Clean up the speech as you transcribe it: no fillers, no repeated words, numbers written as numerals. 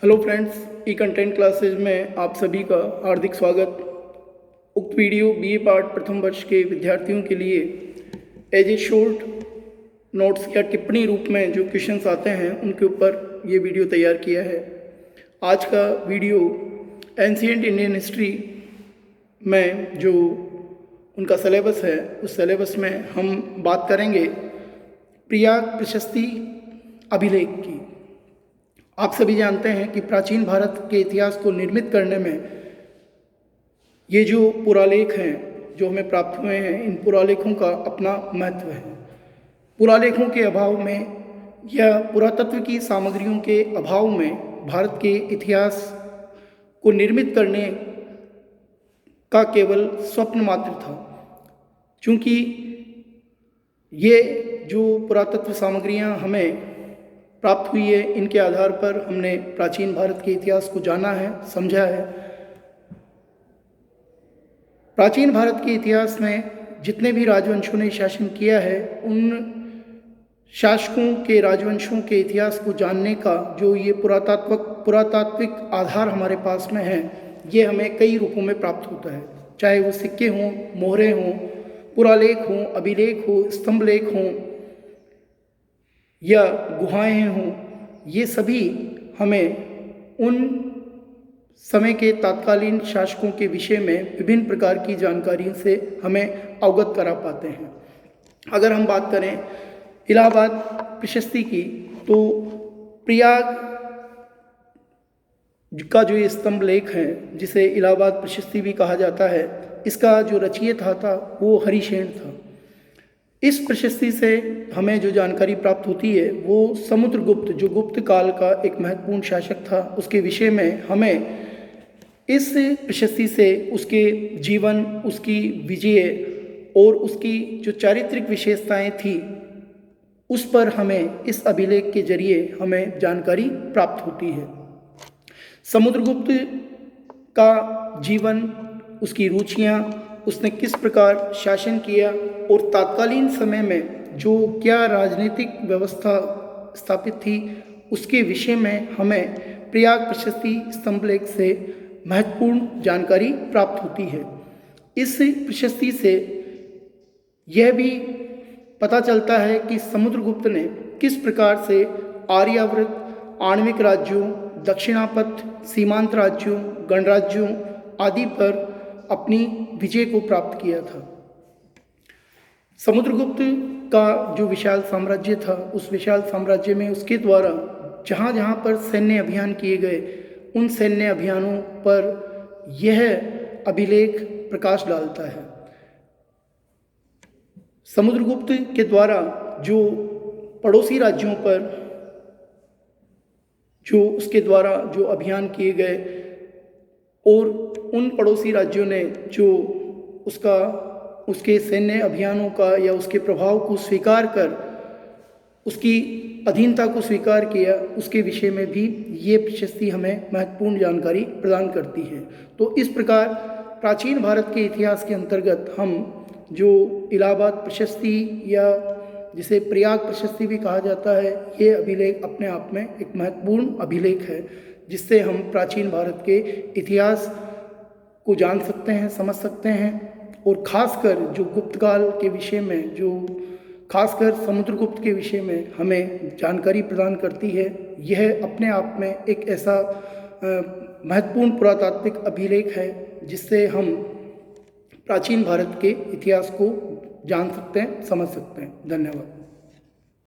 Hello friends, ई content classes में आप सभी का हार्दिक स्वागत। उक्त वीडियो बीए पार्ट प्रथम वर्ष के विद्यार्थियों के लिए एज ए शॉर्ट नोट्स या टिप्पणी रूप में जो क्वेश्चंस आते हैं उनके ऊपर ये वीडियो तैयार किया है। आज का वीडियो एंशिएंट इंडियन हिस्ट्री में जो उनका सिलेबस है उस सिलेबस में हम बात करेंगे प्रयाग प्रशस्ति अभिलेख की। आप सभी जानते हैं कि प्राचीन भारत के इतिहास को निर्मित करने में ये जो पुरालेख हैं जो हमें प्राप्त हुए हैं, इन पुरालेखों का अपना महत्व है। पुरालेखों के अभाव में या पुरातत्व की सामग्रियों के अभाव में भारत के इतिहास को निर्मित करने का केवल स्वप्न मात्र था। क्योंकि ये जो पुरातत्व सामग्रियां हमें प्राप्त हुई है, इनके आधार पर हमने प्राचीन भारत के इतिहास को जाना है, समझा है। प्राचीन भारत के इतिहास में जितने भी राजवंशों ने शासन किया है, उन शासकों के राजवंशों के इतिहास को जानने का जो ये पुरातात्विक आधार हमारे पास में है, ये हमें कई रूपों में प्राप्त होता है। चाहे वो सिक्के हों, मोहरे हों, पुरालेख हों, अभिलेख हो, स्तंभ लेख हों या गुहाएं हों, ये सभी हमें उन समय के तत्कालीन शासकों के विषय में विभिन्न प्रकार की जानकारी से हमें अवगत करा पाते हैं। अगर हम बात करें इलाहाबाद प्रशस्ति की, तो प्रयाग का जो ये स्तंभ लेख है, जिसे इलाहाबाद प्रशस्ति भी कहा जाता है, इसका जो रचयिता था वो हरिसेन था। इस प्रशस्ति से हमें जो जानकारी प्राप्त होती है वो समुद्रगुप्त, जो गुप्त काल का एक महत्वपूर्ण शासक था, उसके विषय में हमें इस प्रशस्ति से उसके जीवन, उसकी विजय और उसकी जो चारित्रिक विशेषताएं थी उस पर हमें इस अभिलेख के जरिए हमें जानकारी प्राप्त होती है। समुद्रगुप्त का जीवन, उसकी रुचियाँ, उसने किस प्रकार शासन किया और तत्कालीन समय में जो क्या राजनीतिक व्यवस्था स्थापित थी, उसके विषय में हमें प्रयाग प्रशस्ति स्तंभलेख से महत्वपूर्ण जानकारी प्राप्त होती है। इस प्रशस्ति से यह भी पता चलता है कि समुद्रगुप्त ने किस प्रकार से आर्यावर्त, आणविक राज्यों, दक्षिणापथ, सीमांत राज्यों, गणराज्यों आदि पर अपनी विजय को प्राप्त किया था। समुद्रगुप्त का जो विशाल साम्राज्य था, उस विशाल साम्राज्य में उसके द्वारा जहाँ जहाँ पर सैन्य अभियान किए गए, उन सैन्य अभियानों पर यह अभिलेख प्रकाश डालता है। समुद्रगुप्त के द्वारा जो पड़ोसी राज्यों पर जो उसके द्वारा जो अभियान किए गए और उन पड़ोसी राज्यों ने जो उसके सैन्य अभियानों का या उसके प्रभाव को स्वीकार कर उसकी अधीनता को स्वीकार किया, उसके विषय में भी ये प्रशस्ति हमें महत्वपूर्ण जानकारी प्रदान करती है। तो इस प्रकार प्राचीन भारत के इतिहास के अंतर्गत हम जो इलाहाबाद प्रशस्ति या जिसे प्रयाग प्रशस्ति भी कहा जाता है, ये अभिलेख अपने आप में एक महत्वपूर्ण अभिलेख है, जिससे हम प्राचीन भारत के इतिहास को जान सकते हैं, समझ सकते हैं। और ख़ासकर जो गुप्त काल के विषय में, जो खासकर समुद्रगुप्त के विषय में हमें जानकारी प्रदान करती है। यह अपने आप में एक ऐसा महत्वपूर्ण पुरातात्विक अभिलेख है जिससे हम प्राचीन भारत के इतिहास को जान सकते हैं, समझ सकते हैं। धन्यवाद।